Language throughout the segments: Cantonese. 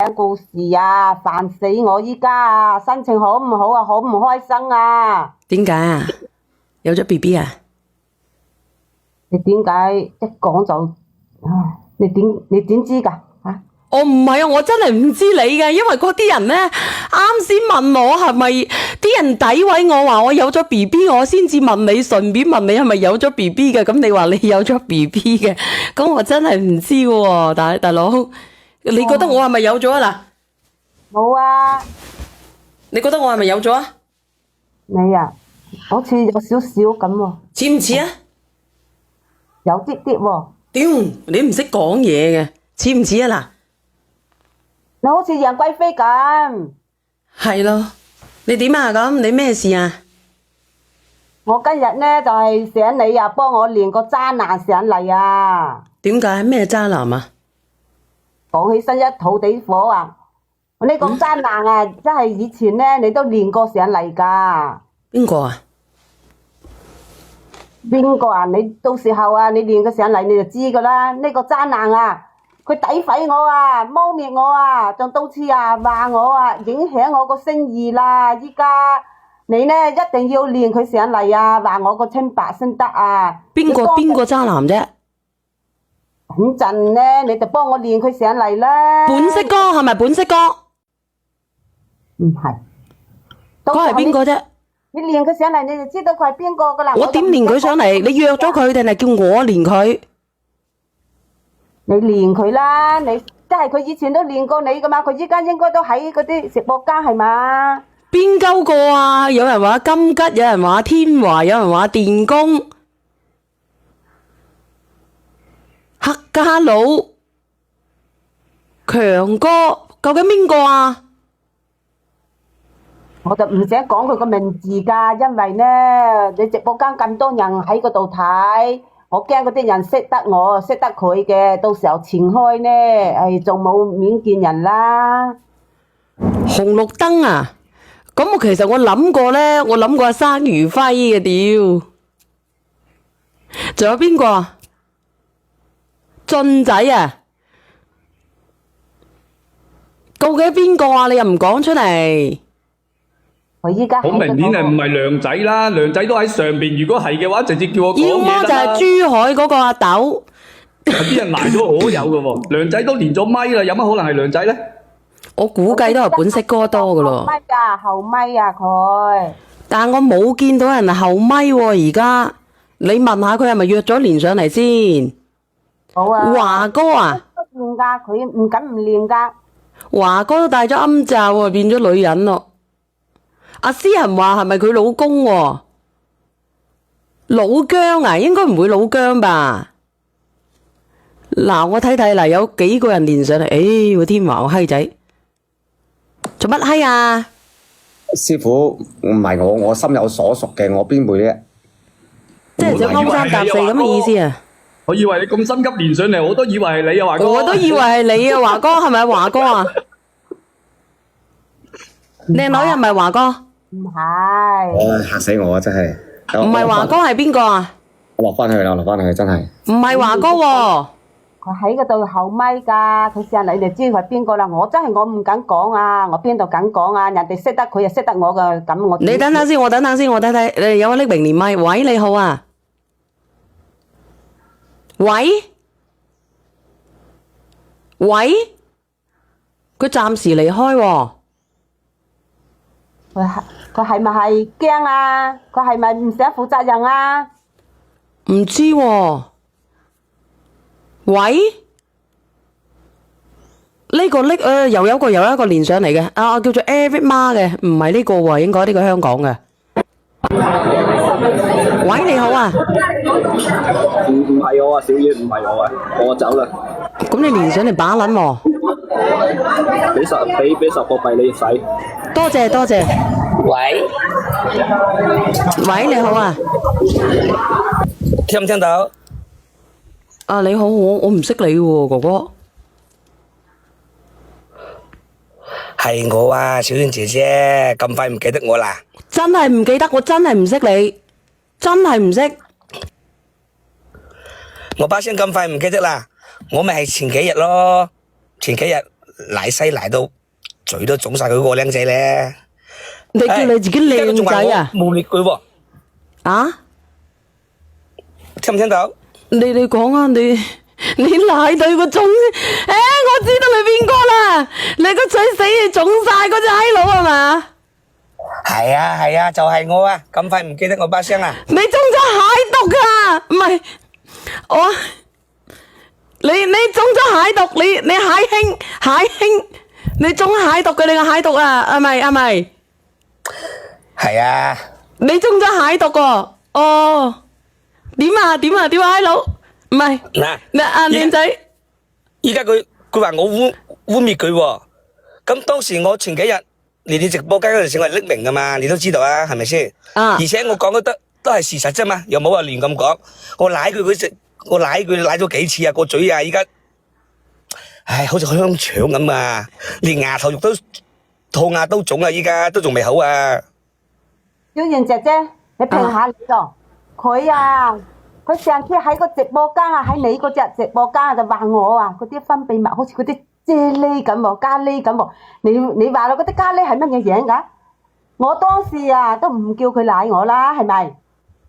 講故事啊，煩死我依家啊，心情好唔好啊，好唔開心啊！點解啊？有咗 BB 啊？你點解一講就，你點知㗎？嚇？我唔係啊，我真係唔知你嘅，因為嗰啲人咧啱先問我係咪啲人詆毀我話我有咗 BB，我先至問你，順便問你係咪有咗 BB 嘅。咁你話你有咗 BB 嘅，咁我真係唔知喎，大佬，你覺得我係咪有咗啊？嗱，冇啊，你覺得我係咪有咗啊？你啊，好似有少少咁喎，似唔似啊？有啲啲喎，屌，你唔識講嘢嘅，似唔似啊？嗱。你好似楊貴妃咁。係咯，你點啊咁？你咩事啊？我今日咧就係想你啊，幫我練個渣男上嚟啊！點解？咩渣男啊？講起身一肚地火啊！呢個渣男啊，真係以前咧你都練過上嚟㗎。邊個啊？邊個啊？你到時候啊，你練個上嚟你就知㗎啦。呢個渣男啊，佢詆毀我啊，污蔑我啊，仲到次啊話我啊，影響我個聲譽啦！依家你咧一定要練佢上嚟啊，話我個清白先得啊！邊個渣男啫？等陣咧，你就幫我練佢上嚟啦。本色哥係咪本色哥？唔係，佢係邊個啫？你練佢上嚟，你就知道佢係邊個噶啦。我點練佢上嚟？你約咗佢定係叫我練佢？你練佢啦，你即係佢以前都練過你噶嘛，佢依家應該都喺嗰啲直播間係嘛？邊鳩個啊？有人話金吉，有人話天華，有人話電工，黑家佬，強哥，究竟邊個啊？我就唔想講佢個名字㗎，因為咧你直播間咁多人喺嗰度睇，我驚嗰啲人識得我，識得佢嘅，到時候傳開咧，仲冇面見人啦。紅綠燈啊！咁其實我諗過咧，我諗過阿生如輝嘅屌，仲有邊個啊？俊仔啊！究竟邊個啊？你又唔講出嚟？佢依家好明顯係唔係梁仔啦？梁仔都喺上邊，如果係嘅話，直接叫我講要麼就嘢得啦。係珠海嗰個阿豆，啲人賴咗我有嘅喎，梁仔都連咗咪啦，有乜可能係梁仔咧？我估計都係本色哥多噶咯。咪㗎，後咪啊佢。但我冇見到人後咪喎，而家你問下佢係咪約咗連上嚟先？好啊。華哥啊，都練㗎，佢唔敢唔練㗎。華哥都戴咗暗罩喎，變咗女人咯。阿思恒話係咪佢老公喎？老姜啊，應該唔會老姜吧？嗱，我睇睇嗱，有幾個人連上嚟。誒，個天華個閪仔，做乜閪啊？師傅唔係我心有所屬嘅，我邊會咧？即係想勾三搭四咁嘅意思啊？我以為你咁心急連上嚟，我都以為係你啊，華哥。我都以為係你啊，華哥係咪華哥啊？靚女係咪華哥？唔係。嚇死我啊！真係。唔係華哥係邊個啊？我落翻去啦，我落翻去真係。唔係華哥喎。佢喺嗰度後咪㗎，佢上嚟你就知佢係邊個啦。我真係我唔敢講啊，我邊度敢講啊？人哋識得佢又識得我㗎，咁我。你等等先，我等等先，我睇睇。你有個匿名連麥，喂，你好啊。喂？喂？佢暫時離開喎。佢係咪係驚啊？佢係咪唔想負責任啊？唔知喎。喂？呢個匿又有一個連上嚟嘅，叫做 Eric 媽嘅，唔係呢個喎，應該呢個香港嘅。喂，你好啊。唔係我啊，小月唔係我啊，我走啦。咁你連上嚟把撚喎？俾10個幣你使。多謝多謝。喂，喂，你好啊。聽唔聽到？啊，你好，我唔識你喎，哥哥。係我啊，小娟姐姐，咁快唔記得我啦？真係唔記得，我真係唔識你，真係唔識。我把聲咁快唔記得啦，我咪係前幾日咯，前幾日奶西奶到嘴都腫晒佢個靚仔咧。你叫你自己靚仔啊？污蔑佢喎，啊？聽唔聽到？你講啊，你奶對個腫，我知道你邊個啦，你個嘴死腫晒嗰隻閪佬係嘛？係啊，就係我啊！咁快唔記得我把聲啊？你中咗蟹毒啊？唔係我，你中咗蟹毒，你蟹兄，你中蟹毒嘅，你個蟹毒啊？係咪？係啊，你中咗蟹毒喎？哦，點啊，閪佬？唔係嗱，阿靚仔，依家佢話我污蔑佢喎，咁當時我前幾日嚟你直播間嗰陣時，我係匿名噶嘛，你都知道啊，係咪先？啊而且我講嘅都係事實啫嘛，又冇話亂咁講。我舐佢舐咗幾次啊，個嘴啊，依家，唉，好似香腸咁啊，連牙頭肉都套牙都腫啊，依家都仲未好啊。小燕姐姐，你評下你咯，佢上次喺個直播間啊，喺你嗰隻直播間啊，就話我啊，嗰啲分泌物好似嗰啲啫喱咁喎，咖喱咁喎。你話啦，嗰啲咖喱係乜嘢樣㗎？我當時啊都唔叫佢奶我啦，係咪？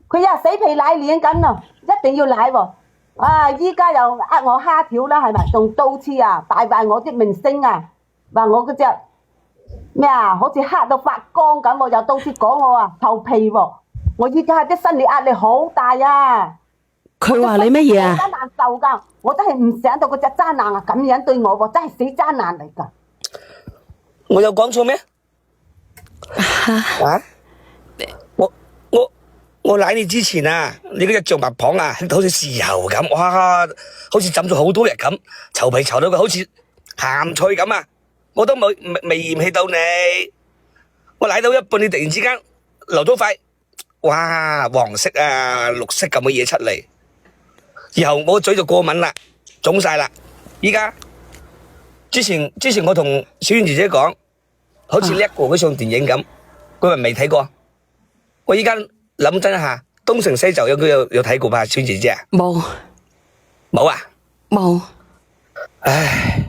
佢又死皮賴臉咁啊，一定要奶喎。啊！依家又呃我蝦條啦，係咪？仲刀刺啊，敗壞我啲名聲啊！話我嗰隻咩啊，好似黑到發光咁喎，又刀刺講我啊頭皮喎。我依家啲心理壓力好大啊！佢話你乜嘢啊？好難受㗎，我真係唔想到嗰隻渣男啊咁樣對我喎，真係死渣男嚟㗎。我有講錯咩？啊？我舐你之前啊，你嗰隻象拔蚌啊，好似豉油咁，哇，好似浸咗好多日咁，稠皮稠到佢好似鹹菜咁啊！我都未嫌棄到你，我舐到一半，你突然之間流咗塊，哇，黃色啊、綠色咁嘅嘢出嚟，然後我嘴就過敏啦，腫晒啦，依家之前我同小燕姐姐講，好似叻過嗰場電影咁，佢話未睇過，我依家。諗真一下，東成西就有睇過吧，小姐姐啊？冇啊？冇。唉，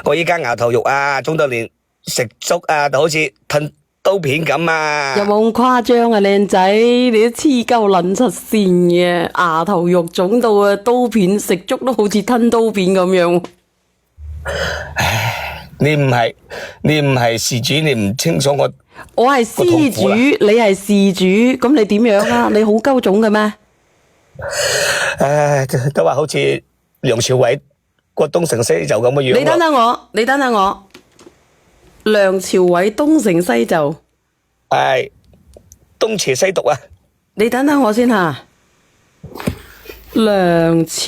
我依家牙頭肉啊，腫到連食粥啊，就好似吞刀片咁啊！有冇咁誇張啊，靚仔？你都黐鳩撚出線嘅，牙頭肉腫到啊，刀片食粥都好似吞刀片咁樣。唉，你唔係事主，你唔清楚我係施主，你係事主，咁你點樣啊？你好鳩腫嘅咩？唉，都話好似梁朝偉個東成西就咁嘅樣。你等等我，梁朝偉東成西就係東邪西毒啊！你等等我先吓，梁朝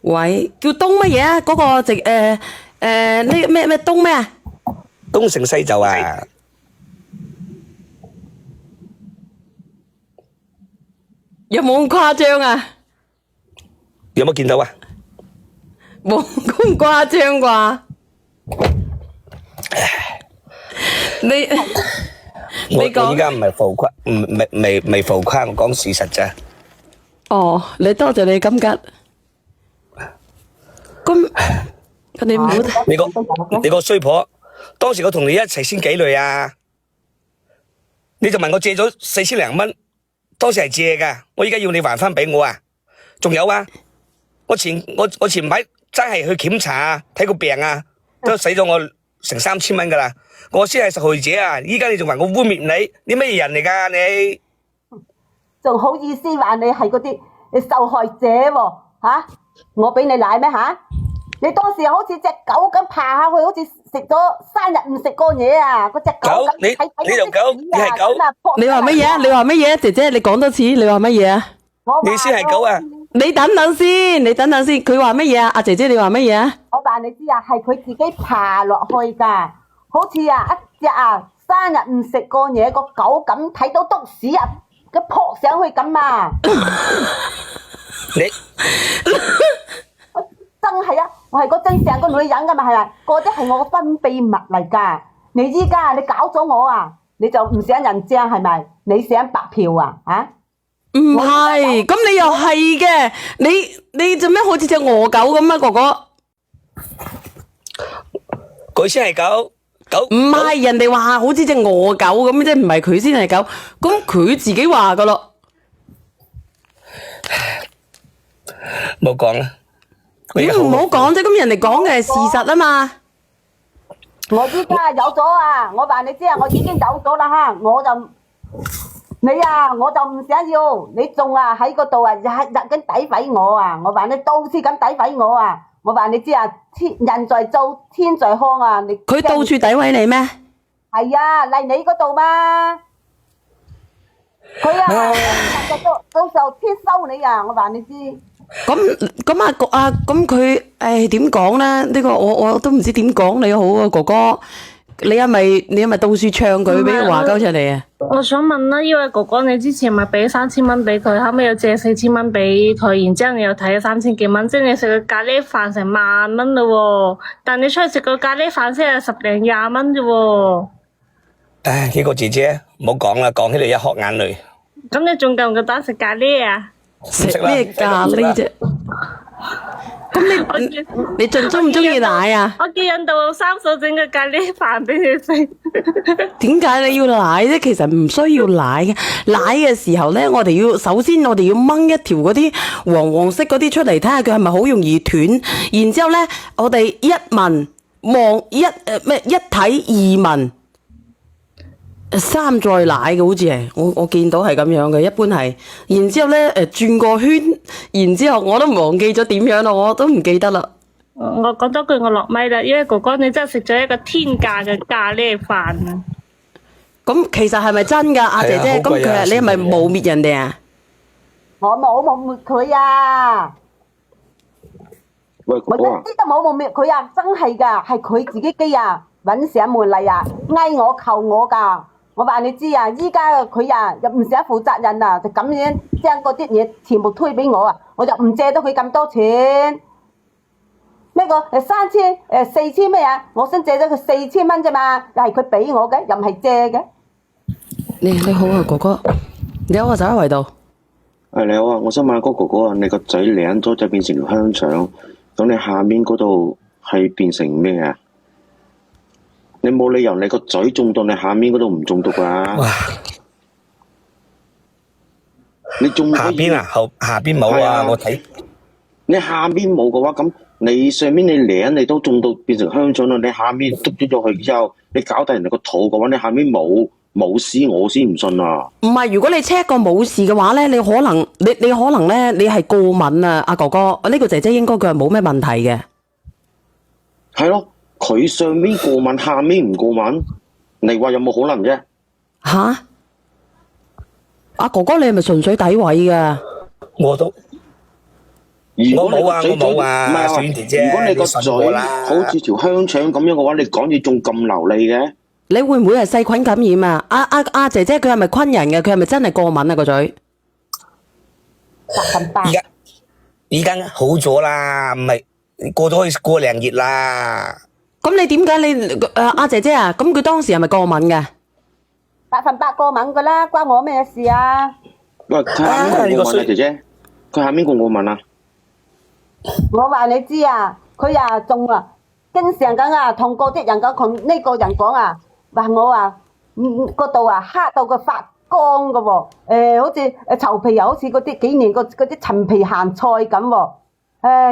偉叫東乜嘢啊？嗰個直呢咩東咩啊？東成西就啊！有冇咁誇張啊？有冇見到啊？冇咁誇張啩？你講我依家唔係浮誇，未浮誇，我講事實咋。哦，你多謝你金吉。咁你唔好你個衰婆，當時我同你一齊先幾耐啊？你就問我借咗4000零蚊。當時係借噶，我依家要你還翻俾我啊！仲有啊，我前排真係去檢查啊，睇個病啊，都使咗我成3000蚊噶啦，我先係受害者啊！依家你仲話我污蔑你，你咩人嚟噶你？仲好意思話你係嗰啲受害者喎嚇？我俾你奶咩嚇？你當時好似隻狗咁爬下去，好似食咗3日唔食過嘢啊！嗰隻狗咁，你就狗，你係狗。你話乜嘢啊？你話乜嘢啊？姐姐，你講多次，你話乜嘢啊？你先係狗啊！你等等先，佢話乜嘢啊？阿姐姐，你話乜嘢啊？我話你知啊，係佢自己爬落去㗎，好似啊一隻啊3日唔食過嘢個狗咁，睇到篤屎啊，佢撲上去咁啊！你真係啊！我係嗰真正個女人㗎嘛，係咪？嗰啲係我個分泌物嚟㗎。你依家你搞咗我啊！你就唔想人正係咪？你想白嫖啊？啊？唔係，咁你又係嘅。你做咩好似隻鵝狗咁啊，哥哥？佢先係狗。唔係人哋話好似隻餓狗咁，即係唔係佢先係狗，咁佢自己話噶咯。冇講啦。咁唔好講啫，咁人哋講嘅係事實啊嘛。我依家有咗啊！我話你知啊，我已經有咗啦哈，我就你啊，我就唔想要你仲啊喺嗰度啊，日日咁詆毀我啊！我話你到處咁詆毀我啊！我話你知啊，人在做天在看啊！你佢到處詆毀你咩？係啊，嚟你嗰度嘛。佢啊，到時候天收你啊！我話你知。咁咁佢誒點講咧？呢個我都唔知點講你好啊，哥哥，你係咪到處唱佢俾佢話鳩出嚟啊？我想問啦，因為哥哥你之前咪俾3000蚊俾佢，後尾又借4000蚊俾佢，然之後你又睇咗3000幾蚊，即係你食個咖喱飯成10000蚊咯喎，但你出去食個咖喱飯先係10零20蚊啫喎。唉，呢個姐姐唔好講啦，講起嚟一殼眼淚。咁你仲夠唔夠膽食咖喱啊？食咩咖喱啫？咁你中唔中意奶啊？我叫印度三嫂整個咖喱飯俾你食。點解你要奶啫？其實唔需要奶嘅。奶嘅時候咧，首先我哋要掹一條嗰啲黃色嗰啲出嚟，睇下佢係咪好容易斷。然之後咧，我哋一聞望一睇二聞。3再奶嘅好似係，我見到係咁樣嘅，一般係。然之後咧，轉個圈，然之後我都忘記咗點樣啦，我都唔記得啦。我講多句我落咪啦，因為哥哥你真係食咗一個天價嘅咖喱飯啊！咁其實係咪真㗎？阿姐姐，咁佢你係咪污蔑人哋啊？我冇污蔑佢啊！喂，哥哥啊，我一啲都冇污蔑佢啊！真係㗎，係佢自己機啊，揾上門嚟啊，嗌我求我㗎。我話你知啊，依家佢啊又唔想負責任啊，就咁樣將嗰啲嘢全部推俾我啊，我就唔借到佢咁多錢。呢個3000、4000咩啊？我先借咗佢4000蚊啫嘛，又係佢俾我嘅，又唔係借嘅。你好啊，哥哥，你好啊，就喺圍度。你好啊，我想問下哥哥啊，你個嘴舐咗就變成條香腸，咁你下面嗰度係變成咩啊？你冇理由你個嘴中到你下面嗰度唔中毒啊！你中下邊啊，下邊冇啊，我睇。你下邊冇嘅話，咁你上面你舐你都中到變成香腸啦，你下面篤咗咗去之後，你搞大人哋個肚嘅話，你下面冇事，我先唔信啊！唔係，如果你 check 過冇事嘅話咧，你可能咧，你係過敏啊，阿哥哥，呢個姐姐應該佢係冇咩問題嘅。係咯。佢上面過敏，下面唔過敏，你話有冇可能啫？吓？阿哥哥，你係咪純粹詆毀噶？我冇啊，唔係啊，小燕姐姐，如果你個嘴好似條香腸咁樣嘅話，你講嘢仲咁流利嘅？你會唔會係細菌感染啊？阿姐姐，佢係咪昆人嘅？佢係咪真係過敏啊個嘴？100%。而家好咗啦，唔係過咗去過2日啦。咁你點解阿姐姐啊？咁佢當時係咪過敏嘅？100%過敏噶啦，關我咩事啊？喂，佢下面過敏啊，姐姐，佢下面過敏啊？我話你知啊，佢啊仲啊，經常咁啊同嗰啲人講，同呢個人講啊，話我啊嗰度啊黑到佢發光噶喎，好似臭皮又好似嗰啲幾年嗰啲陳皮鹹菜咁喎。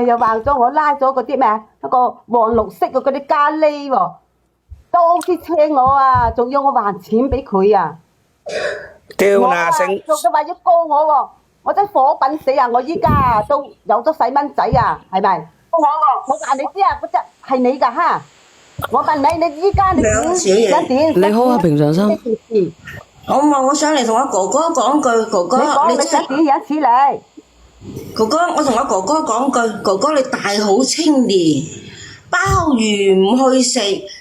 又話咗我拉咗嗰啲咩一個黃綠色嘅嗰啲咖喱喎，到處車我啊，仲要我還錢俾佢啊！屌那聲，仲佢話要告我喎，我真火滾死啊！我依家都有咗細蚊仔啊，係咪？我話你知啊，嗰隻係你㗎哈！我問你，你依家你點？你好啊，平常心。我想嚟同我哥哥講句，哥哥你想點樣處理？哥哥，我同我哥哥講句，哥哥你大好青年，鮑魚唔去食，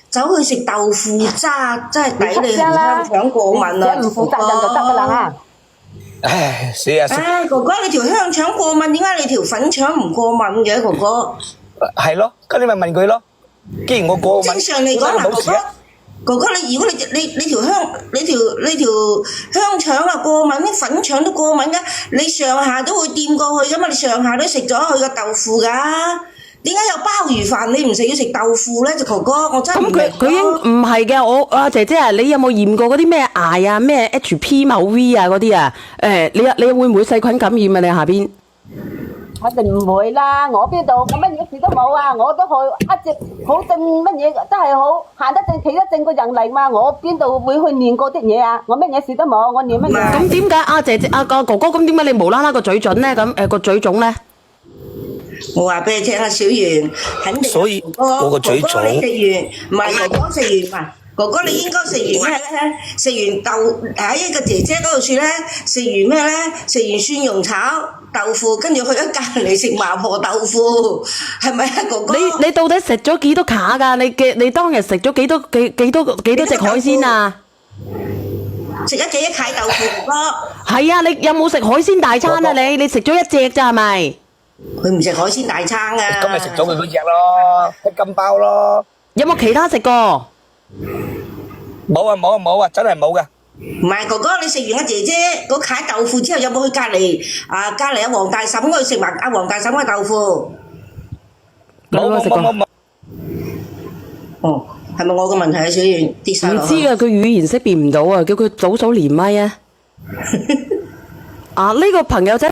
走去食豆腐渣，真係抵你香腸過敏啊！唔負責任就得㗎啦嚇！唉，死啊！哥哥你條香腸過敏，點解你條粉腸唔過敏嘅？哥哥係咯，咁你咪問佢咯。既然我過敏，正常嚟講嗱，哥哥你如果你條香腸啊過敏，啲粉腸都過敏嘅，你上下都會掂過去噶嘛，你上下都食咗佢個豆腐噶，點解有鮑魚飯你唔食要食豆腐咧？就哥哥，我真係唔咁明佢已經唔係嘅，我阿姐姐啊，你有冇驗過嗰啲咩癌啊、咩 HP 某 V 啊嗰啲啊？你會唔會細菌感染啊？你下邊？肯定唔會啦，我邊度我乜嘢事都冇啊，我都好一直好正乜嘢都係好行得正企得正個人嚟嘛，我邊度會去練過啲嘢啊？我乜嘢事都冇，我練乜嘢？咁點解阿姐姐阿哥哥咁點解你無啦啦個嘴準咧？咁個嘴腫咧？我話俾你聽啊，小圓，肯定所以我個嘴腫哥哥你食完，唔係哥哥食完嘛？哥哥你應該食完咩咧？食完豆喺一個姐姐嗰度住咧，食完咩咧？食完蒜蓉炒豆腐，跟住去咗隔離食麻婆豆腐，係咪啊，哥哥？你到底食咗幾多卡㗎？你當日食咗幾多隻海鮮啊？食咗幾多塊豆腐，哥哥？係啊，你有冇食海鮮大餐啊？你食咗一隻咋係咪？佢唔食海鮮大餐啊！今日食咗佢嗰隻咯，一斤包咯。有冇其他食過？冇啊，真係冇噶。唔係哥哥，你食完阿姐姐嗰塊豆腐之後，有冇去隔離阿黃大嬸嗰度食埋阿黃大嬸嘅豆腐？冇。哦，係咪我嘅問題啊？小圓跌晒落去。唔知啊，佢語言識別唔到啊，叫佢早連咪啊。啊，呢個朋友仔。